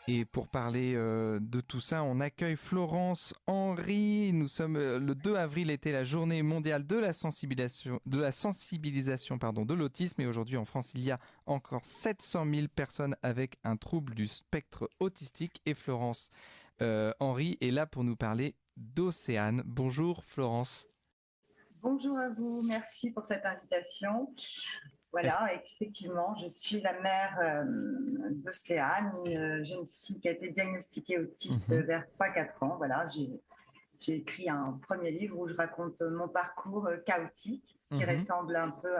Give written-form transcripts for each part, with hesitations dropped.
Et pour parler de tout ça, on accueille Florence Henry. Nous sommes le 2 avril était la journée mondiale de la sensibilisation pardon, de l'autisme. Et aujourd'hui en France, il y a encore 700 000 personnes avec un trouble du spectre autistique. Et Florence Henry est là pour nous parler d'Océane. Bonjour Florence. Bonjour à vous, merci pour cette invitation. Voilà, et effectivement, je suis la mère d'Océane, une jeune fille qui a été diagnostiquée autiste Mhm, vers 3-4 ans. Voilà, j'ai écrit un premier livre où je raconte mon parcours chaotique, qui mhm, ressemble un peu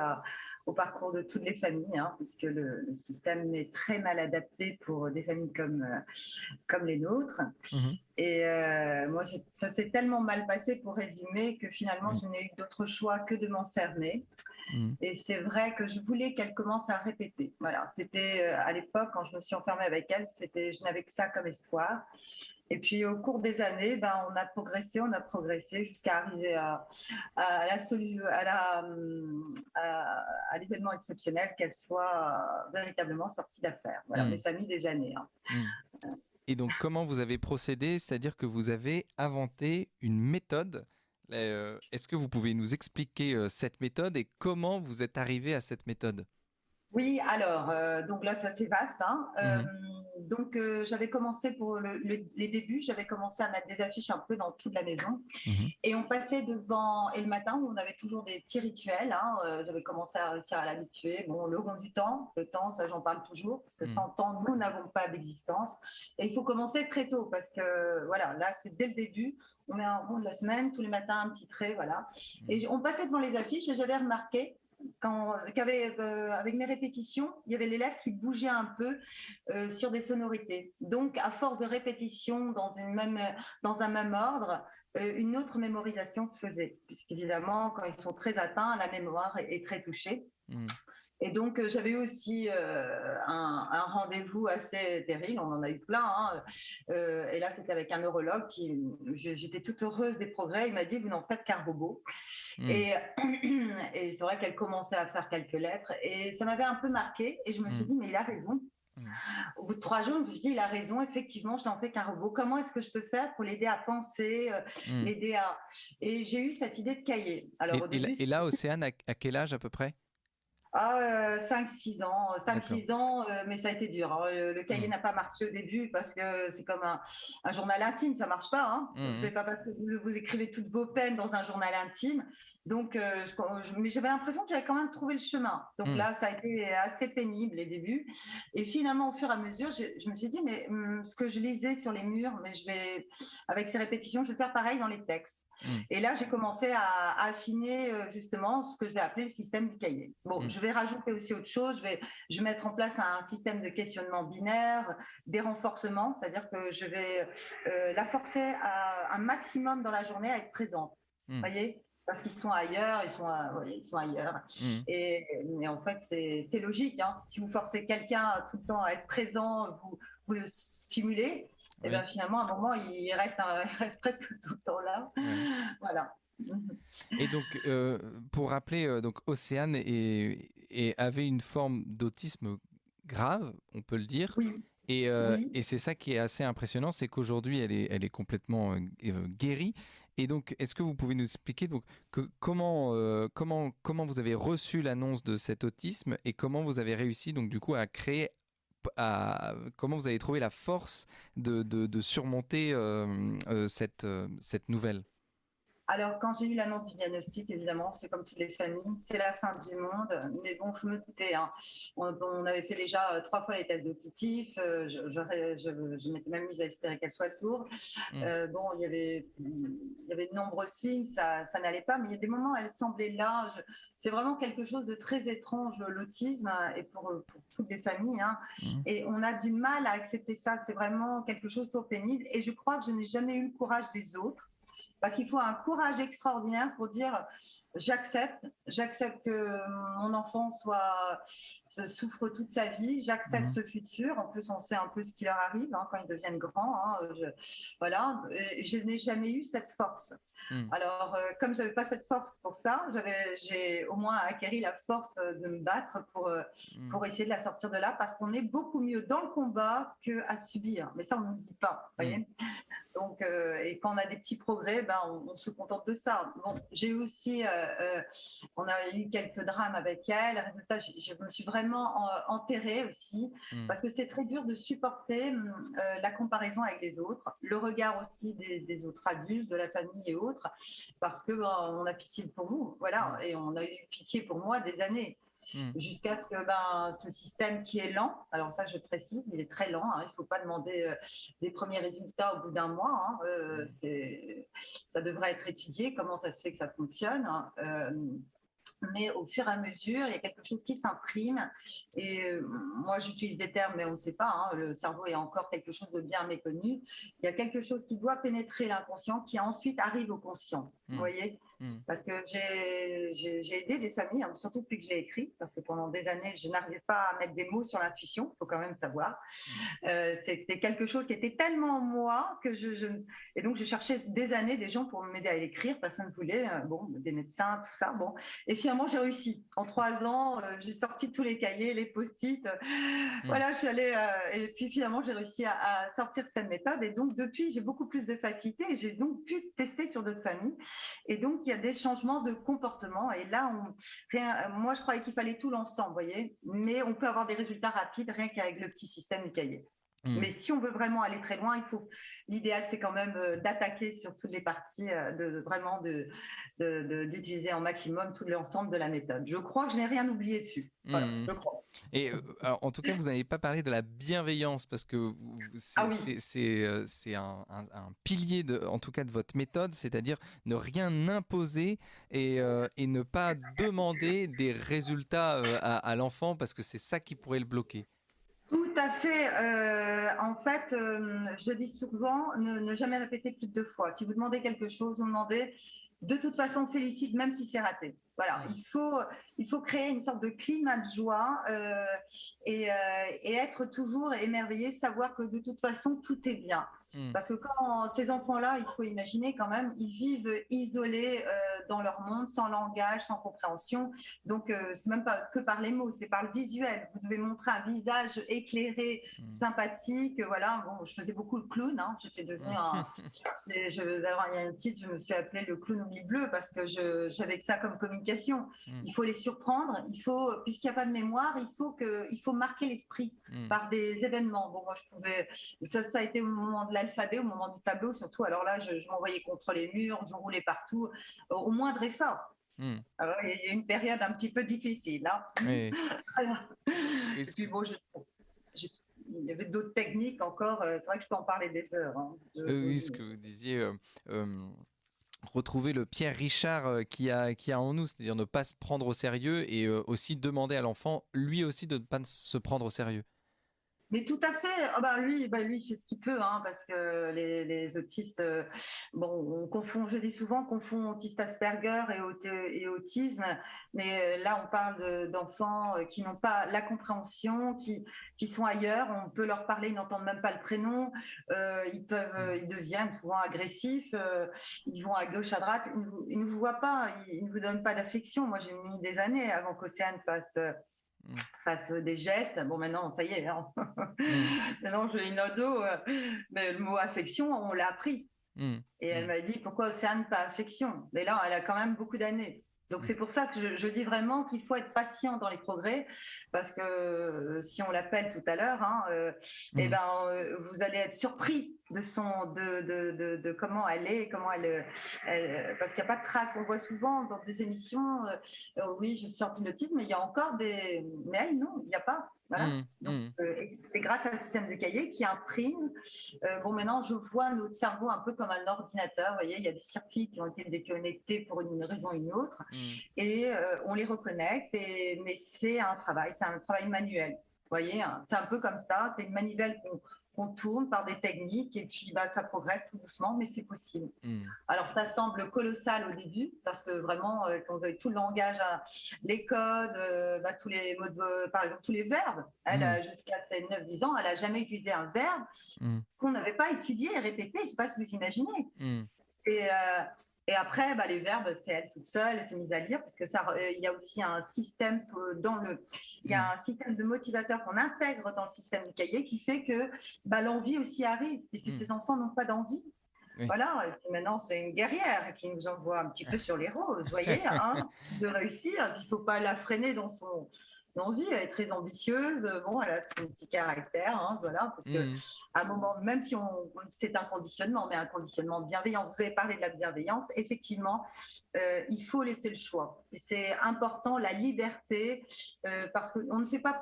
au parcours de toutes les familles, hein, puisque le système est très mal adapté pour des familles comme les nôtres. mhm, Et moi, ça s'est tellement mal passé, pour résumer, que finalement, mhm, je n'ai eu d'autre choix que de m'enfermer. mhm, Et c'est vrai que je voulais qu'elle commence à répéter. Voilà, c'était à l'époque, quand je me suis enfermée avec elle, je n'avais que ça comme espoir. Et puis au cours des années, ben, on a progressé jusqu'à arriver à la à l'événement exceptionnel qu'elle soit véritablement sortie d'affaires. Voilà, mais mhm, ça a mis des années, hein. mhm. Et donc, comment vous avez procédé? C'est-à-dire que vous avez inventé une méthode. Est-ce que vous pouvez nous expliquer cette méthode et comment vous êtes arrivé à cette méthode? Oui, alors, donc là, c'est assez vaste, hein. Mhm, Donc, j'avais commencé pour les débuts, j'avais commencé à mettre des affiches un peu dans toute la maison. mhm, Et on passait devant, et le matin, on avait toujours des petits rituels, hein. J'avais commencé à réussir à l'habituer. Bon, le rond du temps, le temps, ça, j'en parle toujours, parce que mhm, sans temps, nous n'avons pas d'existence. Et il faut commencer très tôt, parce que, voilà, là, c'est dès le début. On met un rond de la semaine, tous les matins, un petit trait, voilà. mhm, Et on passait devant les affiches, et j'avais remarqué avec mes répétitions, il y avait l'élève qui bougeait un peu sur des sonorités. Donc, à force de répétition dans un même ordre, une autre mémorisation se faisait, puisqu'évidemment, quand ils sont très atteints, la mémoire est très touchée. mhm, Et donc, j'avais eu aussi un rendez-vous assez terrible, on en a eu plein, hein. Et là, c'était avec un neurologue j'étais toute heureuse des progrès. Il m'a dit, vous n'en faites qu'un robot. mhm, Et, et c'est vrai qu'elle commençait à faire quelques lettres. Et ça m'avait un peu marqué. Et je me suis mhm, dit, mais il a raison. mhm, Au bout de 3 jours, je me suis dit, il a raison. Effectivement, je n'en fais qu'un robot. Comment est-ce que je peux faire pour l'aider à penser, mhm. l'aider à... Et j'ai eu cette idée de cahier. Alors, Et, au et là, début, et là, Océane, à quel âge à peu près? 5-6 ans, D'accord. 5-6 ans, mais ça a été dur, hein. Le cahier Mhm, n'a pas marché au début parce que c'est comme un journal intime, ça marche pas, hein. mhm, C'est pas parce que vous écrivez toutes vos peines dans un journal intime. Donc, mais j'avais l'impression que j'avais quand même trouvé le chemin. Donc mhm, là, ça a été assez pénible les débuts. Et finalement, au fur et à mesure, je me suis dit, mais ce que je lisais sur les murs, mais avec ces répétitions, je vais faire pareil dans les textes. mhm, Et là, j'ai commencé à affiner justement ce que je vais appeler le système du cahier. Bon, mhm, je vais rajouter aussi autre chose. Je vais mettre en place un système de questionnement binaire, des renforcements, c'est-à-dire que je vais la forcer un maximum dans la journée à être présente. mhm, Vous voyez, parce qu'ils sont ailleurs, ouais, ils sont ailleurs. mhm. Mais en fait, c'est logique, hein. Si vous forcez quelqu'un tout le temps à être présent, vous le stimulez, et bien Oui, finalement, à un moment, il reste presque tout le temps là. ouais. Voilà. Et donc, pour rappeler, donc Océane avait une forme d'autisme grave, on peut le dire. Oui, Et oui. c'est ça qui est assez impressionnant, c'est qu'aujourd'hui, elle est complètement guérie. Et donc, est-ce que vous pouvez nous expliquer donc, comment vous avez reçu l'annonce de cet autisme et comment vous avez réussi donc du coup à créer, comment vous avez trouvé la force de surmonter cette nouvelle? Alors, quand j'ai eu l'annonce du diagnostic, évidemment, c'est comme toutes les familles, c'est la fin du monde. Mais bon, je me doutais, hein. On avait fait déjà 3 fois les tests auditifs. Je m'étais même mise à espérer qu'elle soit sourde. Mm, Bon, il y avait de nombreux signes, ça n'allait pas. Mais il y a des moments, elle semblait là. C'est vraiment quelque chose de très étrange, l'autisme, et pour toutes les familles, hein. mm, Et on a du mal à accepter ça. C'est vraiment quelque chose de pénible. Et je crois que je n'ai jamais eu le courage des autres. Parce qu'il faut un courage extraordinaire pour dire j'accepte que mon enfant souffre toute sa vie, j'accepte ce futur. En plus, on sait un peu ce qui leur arrive quand ils deviennent grands. Voilà, et je n'ai jamais eu cette force. Alors, comme j'avais pas cette force pour ça, j'ai au moins acquis la force de me battre pour essayer de la sortir de là, parce qu'on est beaucoup mieux dans le combat qu'à subir. Mais ça, on ne le dit pas, vous voyez. Donc, et quand on a des petits progrès, on se contente de ça. Bon, j'ai aussi, on a eu quelques drames avec elle. Résultat, je me suis vraiment enterrée aussi, parce que c'est très dur de supporter la comparaison avec les autres, le regard aussi des autres adultes, de la famille et autres, parce que on a pitié pour nous, voilà, et on a eu pitié pour moi des années. Jusqu'à ce que ce système qui est lent, alors ça je précise, il est très lent, il ne faut pas demander des premiers résultats au bout d'un mois, ça devrait être étudié, comment ça se fait que ça fonctionne, mais au fur et à mesure, il y a quelque chose qui s'imprime. Et moi, j'utilise des termes, mais on ne sait pas. Le cerveau est encore quelque chose de bien méconnu. Il y a quelque chose qui doit pénétrer l'inconscient, qui ensuite arrive au conscient. Vous voyez ? Parce que j'ai aidé des familles, surtout depuis que je l'ai écrit, parce que pendant des années, je n'arrivais pas à mettre des mots sur l'intuition, il faut quand même savoir. C'était quelque chose qui était tellement en moi que et donc je cherchais des années des gens pour m'aider à l'écrire, personne ne voulait, des médecins, tout ça. Bon. Et finalement, j'ai réussi. En 3 ans, j'ai sorti tous les cahiers, les post-it. Voilà, je suis allée, et puis finalement, j'ai réussi à sortir cette méthode. Et donc, depuis, j'ai beaucoup plus de facilité et j'ai donc pu tester sur d'autres familles. Et donc, il y a des changements de comportement. Et là, moi, je croyais qu'il fallait tout l'ensemble, vous voyez. Mais on peut avoir des résultats rapides rien qu'avec le petit système du cahier. Mais si on veut vraiment aller très loin, l'idéal, c'est quand même d'attaquer sur toutes les parties, d'utiliser en maximum tout l'ensemble de la méthode. Je crois que je n'ai rien oublié dessus. Voilà, je crois. Et alors, en tout cas, vous n'avez pas parlé de la bienveillance, parce que c'est un pilier, en tout cas, de votre méthode, c'est-à-dire ne rien imposer et ne pas demander des résultats à l'enfant, parce que c'est ça qui pourrait le bloquer. Tout à fait. En fait, je dis souvent, ne jamais répéter plus de 2 fois. Si vous demandez quelque chose, vous demandez, de toute façon, félicite, même si c'est raté. Voilà, il faut créer une sorte de climat de joie et être toujours émerveillé, savoir que de toute façon, tout est bien. Parce que quand ces enfants-là, il faut imaginer quand même, ils vivent isolés dans leur monde, sans langage, sans compréhension. Donc, c'est même pas que par les mots, c'est par le visuel. Vous devez montrer un visage éclairé, sympathique. Voilà, bon, je faisais beaucoup le clown. J'étais devenue il y a un titre, je me suis appelée le clown au lit bleu parce que j'avais que ça comme communication. Il faut les surprendre, puisqu'il n'y a pas de mémoire, il faut marquer l'esprit par des événements. Bon, moi, ça a été au moment de l'alphabet, au moment du tableau surtout. Alors là, je m'envoyais contre les murs, je roulais partout, au moindre effort. Alors, il y a une période un petit peu difficile. Oui. Et puis bon, il y avait d'autres techniques encore. C'est vrai que je peux en parler des heures. Oui, ce que vous disiez, retrouver le Pierre Richard qu'il y a en nous, c'est-à-dire ne pas se prendre au sérieux et aussi demander à l'enfant, lui aussi, de ne pas se prendre au sérieux. Mais tout à fait. Lui, il fait ce qu'il peut, parce que les autistes, on confond, je dis souvent, autiste Asperger et autisme. Mais là, on parle d'enfants qui n'ont pas la compréhension, qui sont ailleurs. On peut leur parler, ils n'entendent même pas le prénom. Ils deviennent souvent agressifs. Ils vont à gauche, à droite. Ils ne vous voient pas. Ils ne vous donnent pas d'affection. Moi, j'ai mis des années avant qu'Océane fasse des gestes. Bon, maintenant, ça y est. Maintenant, je l'ai nodo. Mais le mot affection, on l'a appris. Et elle m'a dit, pourquoi Océane pas affection? Mais là, elle a quand même beaucoup d'années. Donc, c'est pour ça que je dis vraiment qu'il faut être patient dans les progrès, parce que si on l'appelle tout à l'heure, vous allez être surpris de comment elle est, parce qu'il n'y a pas de traces. On voit souvent dans des émissions, oui, je suis sortie de l'autisme, mais il y a encore mais elle, non, il n'y a pas. Voilà. Donc, c'est grâce à ce système de cahier qui imprime. Maintenant, je vois notre cerveau un peu comme un ordinateur. Vous voyez, il y a des circuits qui ont été déconnectés pour une raison ou une autre, et on les reconnecte. Mais c'est un travail manuel. Vous voyez, c'est un peu comme ça. C'est une manivelle on tourne par des techniques et puis ça progresse tout doucement, mais c'est possible. Alors ça semble colossal au début parce que vraiment, quand vous avez tout le langage, les codes, tous les mots par exemple tous les verbes, elle jusqu'à ses 9-10 ans, elle n'a jamais utilisé un verbe qu'on n'avait pas étudié et répété. Je ne sais pas si vous imaginez. Et après, les verbes, c'est elle toute seule, elle s'est mise à lire, parce que il y a aussi un système il y a un système de motivateur qu'on intègre dans le système du cahier qui fait que l'envie aussi arrive, puisque ces enfants n'ont pas d'envie. Oui. Voilà, et puis maintenant c'est une guerrière qui nous envoie un petit peu sur les roses, vous voyez, de réussir. Il ne faut pas la freiner dans son envie, elle est très ambitieuse. Bon, elle a son petit caractère, voilà, parce que à un moment, même si c'est un conditionnement, mais un conditionnement bienveillant. Vous avez parlé de la bienveillance, effectivement, il faut laisser le choix. Et c'est important, la liberté, parce qu'on ne fait pas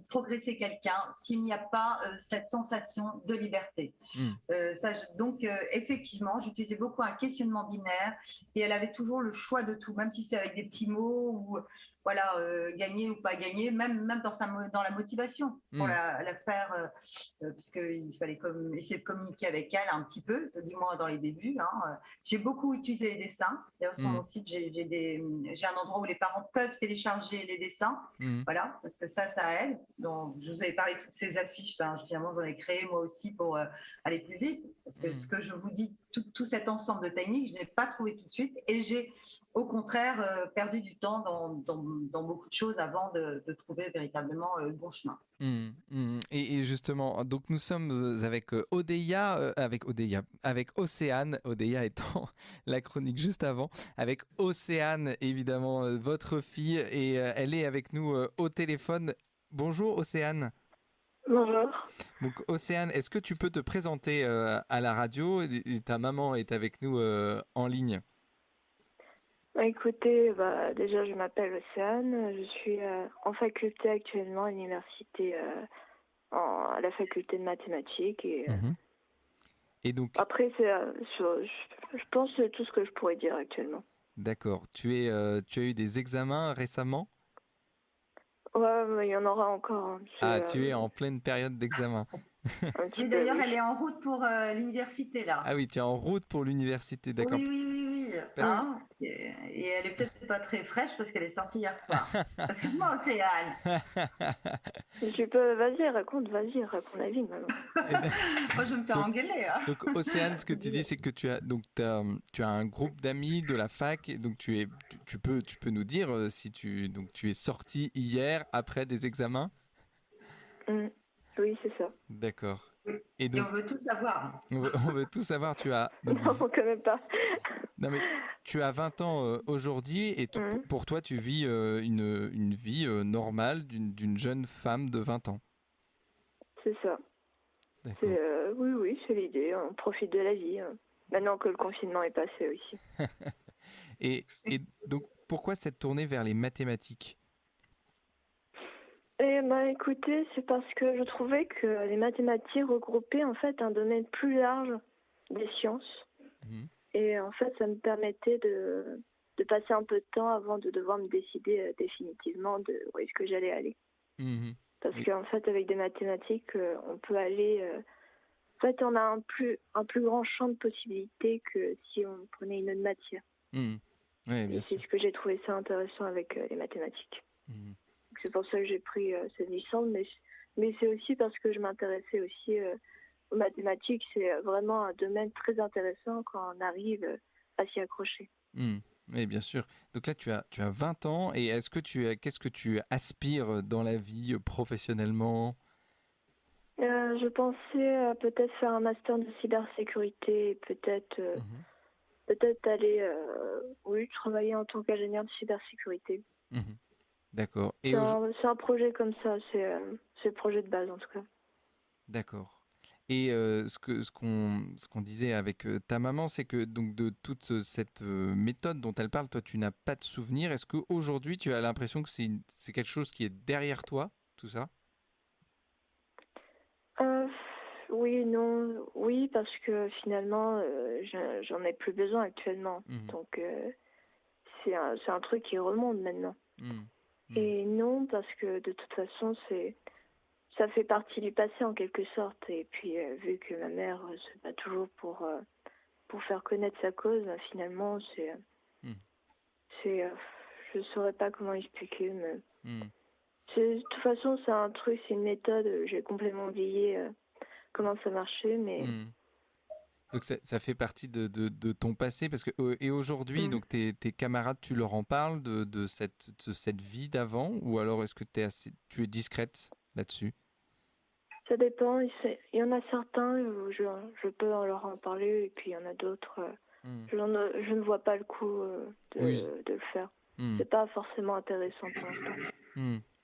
progresser quelqu'un s'il n'y a pas cette sensation de liberté. Donc, effectivement, j'utilisais beaucoup un questionnement binaire et elle avait toujours le choix de tout, même si c'est avec des petits mots ou gagner ou pas gagner, même dans la motivation pour la faire, parce qu'il fallait essayer de communiquer avec elle un petit peu, du moins dans les débuts. J'ai beaucoup utilisé les dessins. D'ailleurs, sur mon site, j'ai un endroit où les parents peuvent télécharger les dessins, voilà, parce que ça aide. Donc, je vous avais parlé de toutes ces affiches, finalement, j'en ai créé moi aussi pour aller plus vite, parce que ce que je vous dis, tout cet ensemble de techniques, je n'ai pas trouvé tout de suite et j'ai au contraire perdu du temps dans beaucoup de choses avant de trouver véritablement le bon chemin. Et justement, donc nous sommes avec avec Océane, Odeya étant la chronique juste avant, avec Océane évidemment, votre fille, et elle est avec nous au téléphone. Bonjour Océane. Bonjour. Donc Océane, est-ce que tu peux te présenter à la radio? Ta maman est avec nous en ligne. Écoutez, déjà je m'appelle Océane, je suis en faculté actuellement à l'université, à la faculté de mathématiques. Et donc après, je pense que c'est tout ce que je pourrais dire actuellement. D'accord. Tu as eu des examens récemment? Ouais, mais il y en aura encore. Tu es en pleine période d'examen. Oui, d'ailleurs, elle est en route pour l'université, là. Ah oui, tu es en route pour l'université, d'accord. Oui. Et elle est peut-être pas très fraîche parce qu'elle est sortie hier soir. Excuse-moi, Océane. Vas-y, raconte la vie, maman. Moi, je vais me faire engueuler. Donc, Océane, ce que tu dis, c'est que tu as un groupe d'amis de la fac, et donc tu peux nous dire si tu es sortie hier après des examens? Oui, c'est ça. D'accord. Et on veut tout savoir. On veut tout savoir. Tu as... Non, quand même pas. Non, mais tu as 20 ans aujourd'hui et pour toi, tu vis une vie normale d'une jeune femme de 20 ans. C'est ça. Oui, c'est l'idée. On profite de la vie. Maintenant que le confinement est passé aussi. et donc, pourquoi cette tournée vers les mathématiques? Écoutez, c'est parce que je trouvais que les mathématiques regroupaient en fait un domaine plus large des sciences. Et en fait, ça me permettait de passer un peu de temps avant de devoir me décider définitivement de où est-ce que j'allais aller. Parce qu'en fait, avec des mathématiques, on peut aller... en fait, on a un plus grand champ de possibilités que si on prenait une autre matière. Oui, bien sûr. C'est ce que j'ai trouvé ça intéressant avec les mathématiques. C'est pour ça que j'ai pris cette licence, mais c'est aussi parce que je m'intéressais aussi aux mathématiques. C'est vraiment un domaine très intéressant quand on arrive à s'y accrocher. Oui, bien sûr. Donc là, tu as 20 ans, et qu'est-ce que tu aspires dans la vie professionnellement? Je pensais peut-être faire un master de cybersécurité, peut-être aller travailler en tant qu'ingénieur de cybersécurité. D'accord. C'est un projet comme ça, c'est le projet de base en tout cas. D'accord. Et ce qu'on disait avec ta maman, c'est que donc de toute cette méthode dont elle parle, toi tu n'as pas de souvenir. Est-ce qu'aujourd'hui tu as l'impression que c'est quelque chose qui est derrière toi, tout ça? Oui, non, oui, parce que finalement j'en ai plus besoin actuellement. Donc c'est un truc qui remonte maintenant. Et non, parce que de toute façon, c'est ça fait partie du passé en quelque sorte. Et puis, vu que ma mère se bat toujours pour faire connaître sa cause, finalement, je saurais pas comment expliquer, mais de toute façon, c'est une méthode. J'ai complètement oublié comment ça marchait, mais. Donc ça fait partie de ton passé parce que et aujourd'hui donc tes camarades, tu leur en parles de cette vie d'avant, ou alors est-ce que tu es discrète là-dessus? Ça dépend. Il y en a certains où je peux leur en parler, et puis il y en a d'autres, je ne vois pas le coup de le faire. C'est pas forcément intéressant pour l'instant.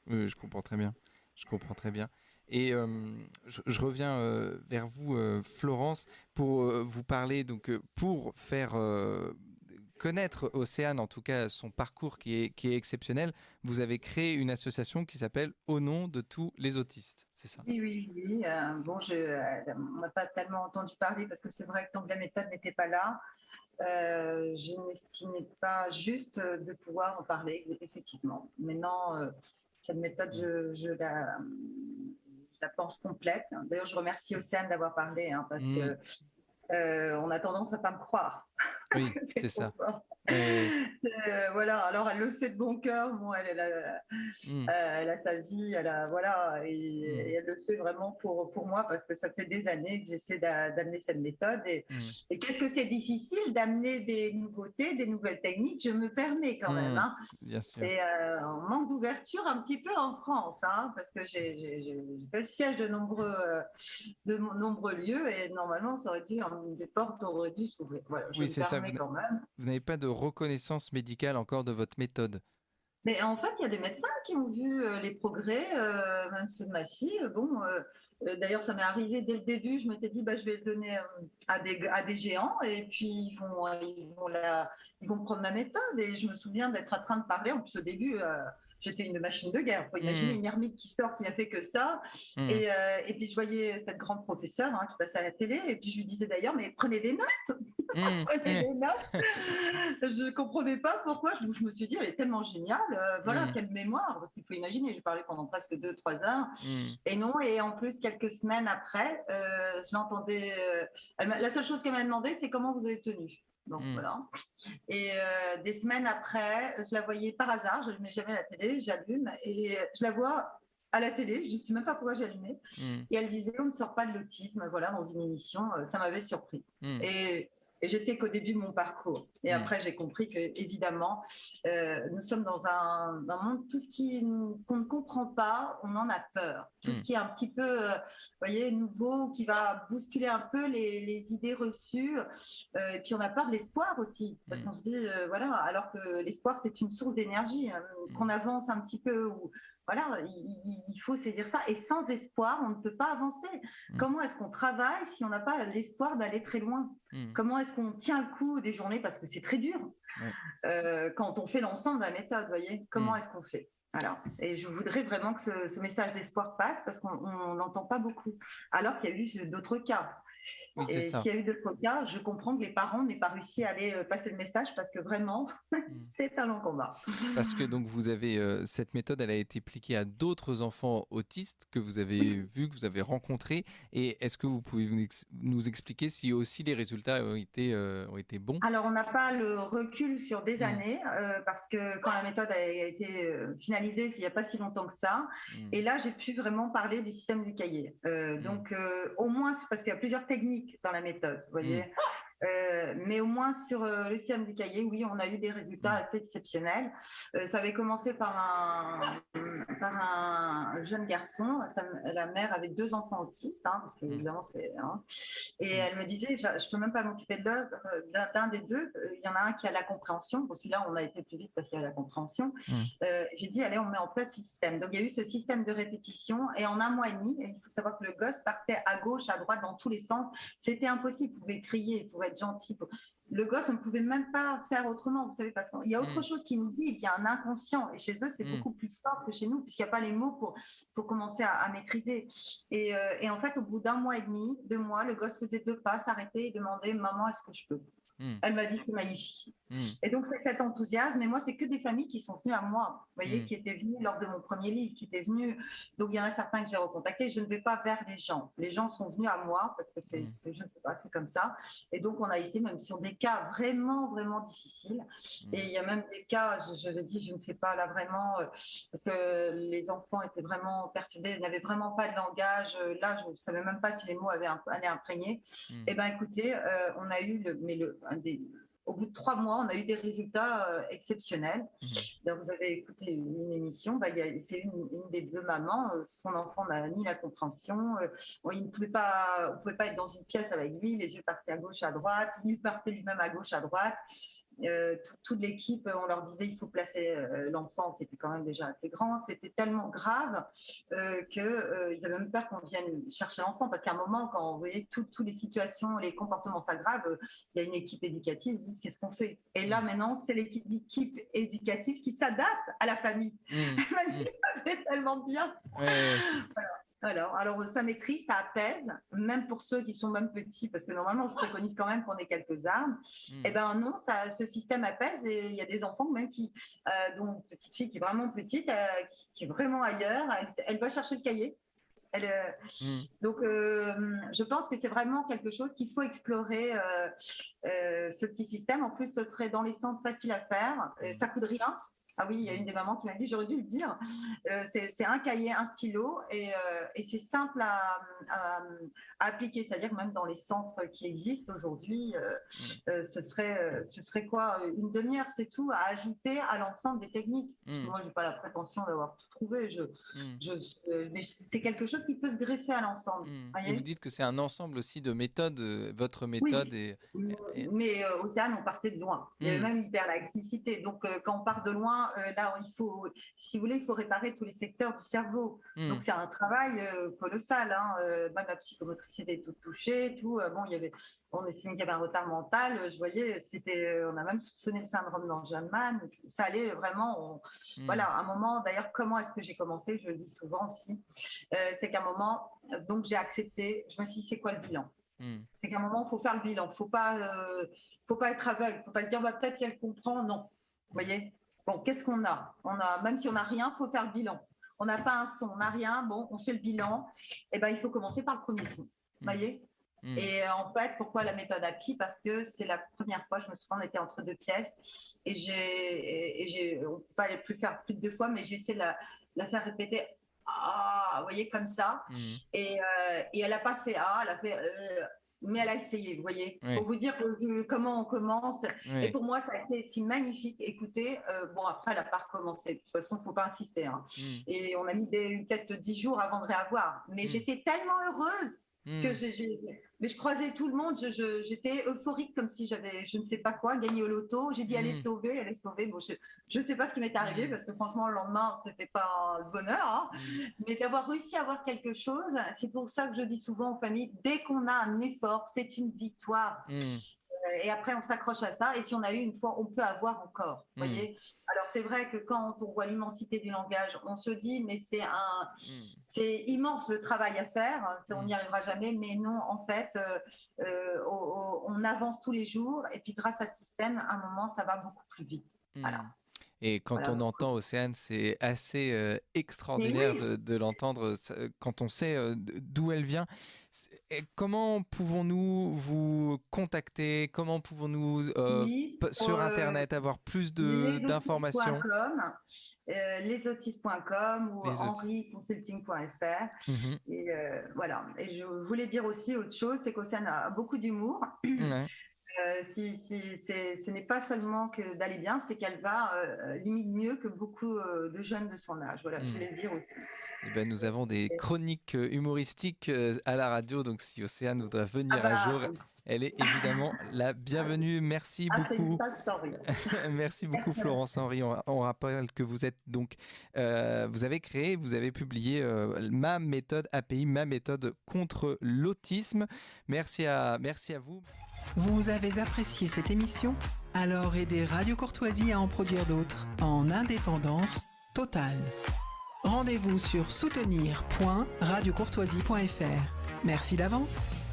Oui, je comprends très bien. Je comprends très bien. Et je reviens vers vous, Florence, pour vous parler, donc pour faire connaître Océane, en tout cas son parcours qui est exceptionnel. Vous avez créé une association qui s'appelle Au nom de tous les autistes, c'est ça? Oui. Bon, on n'a pas tellement entendu parler parce que c'est vrai que tant que la méthode n'était pas là, je n'estimais pas juste de pouvoir en parler, effectivement. Maintenant, cette méthode, je la pense complète. D'ailleurs, je remercie Océane d'avoir parlé, hein, parce que on a tendance à pas me croire. Oui, c'est ça. Voilà, alors elle le fait de bon cœur. Bon, elle a sa vie, voilà, et elle le fait vraiment pour moi, parce que ça fait des années que j'essaie d'amener cette méthode. Et qu'est-ce que c'est difficile d'amener des nouveautés, des nouvelles techniques, je me permets quand même. Hein. Bien sûr. C'est un manque d'ouverture un petit peu en France, hein, parce que j'ai fait le siège de nombreux lieux, et normalement, ça aurait dû, des portes auraient dû s'ouvrir. Voilà, oui, c'est ça. Vous n'avez pas de reconnaissance médicale encore de votre méthode. Mais en fait, il y a des médecins qui ont vu les progrès, même ceux de ma fille. D'ailleurs, ça m'est arrivé dès le début. Je m'étais dit, je vais le donner à des géants, et puis ils vont prendre ma méthode. Et je me souviens d'être en train de parler. En plus, au début, j'étais une machine de guerre. Il faut imaginer une ermite qui sort, qui n'a fait que ça. Et puis, je voyais cette grande professeure qui passait à la télé. Et puis, je lui disais d'ailleurs, mais prenez des notes. Prenez des notes. Je ne comprenais pas pourquoi. Je me suis dit, elle est tellement géniale. Voilà, quelle mémoire. Parce qu'il faut imaginer, j'ai parlé pendant presque 2-3 heures. Et non, et en plus, quelques semaines après, je l'entendais. La seule chose qu'elle m'a demandé, c'est comment vous avez tenu. Donc voilà. Et des semaines après, je la voyais par hasard, je ne mets jamais la télé, j'allume, et je la vois à la télé, je ne sais même pas pourquoi j'allumais, et elle disait, on ne sort pas de l'autisme, voilà, dans une émission. Ça m'avait surpris. Et j'étais qu'au début de mon parcours. Et après, j'ai compris que, évidemment, nous sommes dans un monde, tout ce qu'on ne comprend pas, on en a peur. Tout ce qui est un petit peu, nouveau, qui va bousculer un peu les idées reçues. Et puis, on a peur de l'espoir aussi. Parce qu'on se dit, alors que l'espoir, c'est une source d'énergie. Qu'on avance un petit peu, voilà, il faut saisir ça. Et sans espoir, on ne peut pas avancer. Comment est-ce qu'on travaille si on n'a pas l'espoir d'aller très loin? Comment est-ce qu'on tient le coup des journées? Parce que c'est très dur quand on fait l'ensemble de la méthode, voyez. Comment est-ce qu'on fait? Alors, et je voudrais vraiment que ce message d'espoir passe, parce qu'on n'entend pas beaucoup. Alors qu'il y a eu d'autres cas. Oui, et s'il y a eu d'autres cas, je comprends que les parents n'aient pas réussi à aller passer le message, parce que vraiment, c'est un long combat. Parce que donc vous avez cette méthode, elle a été appliquée à d'autres enfants autistes que vous avez vus, que vous avez rencontrés. Et est-ce que vous pouvez nous expliquer si aussi les résultats ont été bons? Alors, on n'a pas le recul sur des années, parce que quand la méthode a été finalisée, il n'y a pas si longtemps que ça. Et là, j'ai pu vraiment parler du système du cahier. Donc, au moins, parce qu'il y a plusieurs techniques dans la méthode, vous voyez. Mais au moins sur le système du cahier, oui, on a eu des résultats assez exceptionnels. Ça avait commencé par un jeune garçon. La mère avait 2 enfants autistes, parce qu'évidemment, c'est... et elle me disait, je ne peux même pas m'occuper de l'autre, d'un des deux. Il y en a un qui a la compréhension. Bon, celui-là, on a été plus vite parce qu'il y a la compréhension. J'ai dit, allez, on met en place ce système. Donc, il y a eu ce système de répétition. Et en 1 mois et demi, il faut savoir que le gosse partait à gauche, à droite, dans tous les sens. C'était impossible. Il pouvait crier, il pouvait être gentil. Le gosse, on ne pouvait même pas faire autrement, vous savez, parce qu'il y a autre chose qui nous dit, qu'il y a un inconscient. Et chez eux, c'est beaucoup plus fort que chez nous, puisqu'il n'y a pas les mots pour commencer à maîtriser. Et en fait, au bout d'1 mois et demi, 2 mois, le gosse faisait 2 pas, s'arrêtait et demandait, maman, est-ce que je peux? Elle m'a dit c'est magnifique. Et donc c'est cet enthousiasme. Et moi, c'est que des familles qui sont venues à moi, vous voyez, qui étaient venues lors de mon premier livre, qui étaient venues. Donc il y en a certains que j'ai recontactés. Je ne vais pas vers les gens. Les gens sont venus à moi parce que je ne sais pas, c'est comme ça. Et donc on a essayé même sur des cas vraiment, vraiment difficiles. Et il y a même des cas, je le dis, je ne sais pas là vraiment, parce que les enfants étaient vraiment perturbés, n'avaient vraiment pas de langage. Là, je ne savais même pas si les mots allaient imprégner. Eh bien, écoutez, on a eu au bout de 3 mois, on a eu des résultats exceptionnels. Donc, vous avez écouté une émission, c'est une des 2 mamans, son enfant n'a ni la compréhension, on ne pouvait pas être dans une pièce avec lui, les yeux partaient à gauche, à droite, il partait lui-même à gauche, à droite. Toute l'équipe, on leur disait il faut placer l'enfant qui était quand même déjà assez grand. C'était tellement grave qu'ils avaient même peur qu'on vienne chercher l'enfant, parce qu'à un moment, quand vous voyez toutes les situations, les comportements s'aggravent, il y a une équipe éducative, ils disent qu'est-ce qu'on fait. Et là maintenant, c'est l'équipe éducative qui s'adapte à la famille. Elle m'a dit ça fait tellement bien. Voilà. Alors, ça maîtrise, ça apaise, même pour ceux qui sont même petits, parce que normalement, je préconise quand même qu'on ait quelques armes. Eh bien non, ce système apaise, et il y a des enfants même dont une petite fille qui est vraiment petite, qui est vraiment ailleurs, elle va chercher le cahier. Donc, je pense que c'est vraiment quelque chose qu'il faut explorer, ce petit système. En plus, ce serait dans les centres faciles à faire, ça coûte rien. Ah oui, il y a une des mamans qui m'a dit, j'aurais dû le dire, c'est un cahier, un stylo, et c'est simple à appliquer. C'est-à-dire que même dans les centres qui existent aujourd'hui, ce serait quoi, une demi-heure, c'est tout, à ajouter à l'ensemble des techniques. Moi, je n'ai pas la prétention d'avoir tout trouvé, mais c'est quelque chose qui peut se greffer à l'ensemble. Et vous dites que c'est un ensemble aussi de méthodes, votre méthode. Oui, mais Océane, on partait de loin. Il y avait même l'hyperlaxicité. Donc, quand on part de loin, là, si vous voulez, il faut réparer tous les secteurs du cerveau. Donc, c'est un travail colossal. Même la psychomotricité est toute touchée. On estimait qu'il y avait un retard mental. Je voyais, on a même soupçonné le syndrome d'Angelman. Ça allait vraiment. Voilà, à un moment, d'ailleurs, comment est-ce que j'ai commencé? Je le dis souvent aussi. C'est qu'à un moment, donc j'ai accepté. Je me suis dit, c'est quoi le bilan? C'est qu'à un moment, il faut faire le bilan. Faut pas être aveugle. Faut pas se dire, peut-être qu'elle comprend. Non. Vous voyez? Bon, qu'est-ce qu'on a? Même si on n'a rien, il faut faire le bilan. On n'a pas un son, on n'a rien, bon, on fait le bilan. Eh ben, il faut commencer par le premier son. Vous voyez? Et en fait, pourquoi la méthode API? Parce que c'est la première fois, je me souviens, on était entre 2 pièces, et on ne peut pas plus faire plus de 2 fois, mais j'ai essayé de la faire répéter. Vous voyez, comme ça. Et elle n'a pas fait elle a fait... mais elle a essayé, vous voyez, pour vous dire comment on commence. Et pour moi, ça a été si magnifique. Écoutez, après, elle n'a pas recommencé. De toute façon, il ne faut pas insister. Et on a mis peut-être 10 jours avant de réavoir. Mais j'étais tellement heureuse que mais je croisais tout le monde. J'étais euphorique, comme si j'avais, je ne sais pas quoi, gagné au loto. J'ai dit, elle est sauvée. Bon, je ne sais pas ce qui m'est arrivé, parce que franchement, le lendemain, ce n'était pas le bonheur. Mais d'avoir réussi à avoir quelque chose, c'est pour ça que je dis souvent aux familles, dès qu'on a un effort, c'est une victoire. Et après, on s'accroche à ça. Et si on a eu une fois, on peut avoir encore. Voyez. Alors, c'est vrai que quand on voit l'immensité du langage, on se dit, mais c'est immense le travail à faire. On n'y arrivera jamais. Mais non, en fait, on avance tous les jours. Et puis, grâce à ce système, à un moment, ça va beaucoup plus vite. Voilà. Et quand on entend Océane, c'est assez extraordinaire de l'entendre quand on sait d'où elle vient. Comment pouvons-nous vous contacter? Comment pouvons-nous sur Internet avoir plus d'informations? lesautistes.com ou henriconsulting.fr. Et voilà. Et je voulais dire aussi autre chose, c'est qu'Océane a beaucoup d'humour. Ce n'est pas seulement que d'aller bien, c'est qu'elle va limite mieux que beaucoup de jeunes de son âge. Voilà, je voulais le dire aussi. Eh ben, nous avons des chroniques humoristiques à la radio, donc si Océane voudrait venir un jour, elle est évidemment la bienvenue. Merci beaucoup. Merci beaucoup, Florence Henry. On rappelle que vous êtes donc, vous avez créé, vous avez publié ma méthode API, ma méthode contre l'autisme. Merci à vous. Vous avez apprécié cette émission? Alors aidez Radio Courtoisie à en produire d'autres en indépendance totale. Rendez-vous sur soutenir.radiocourtoisie.fr. Merci d'avance.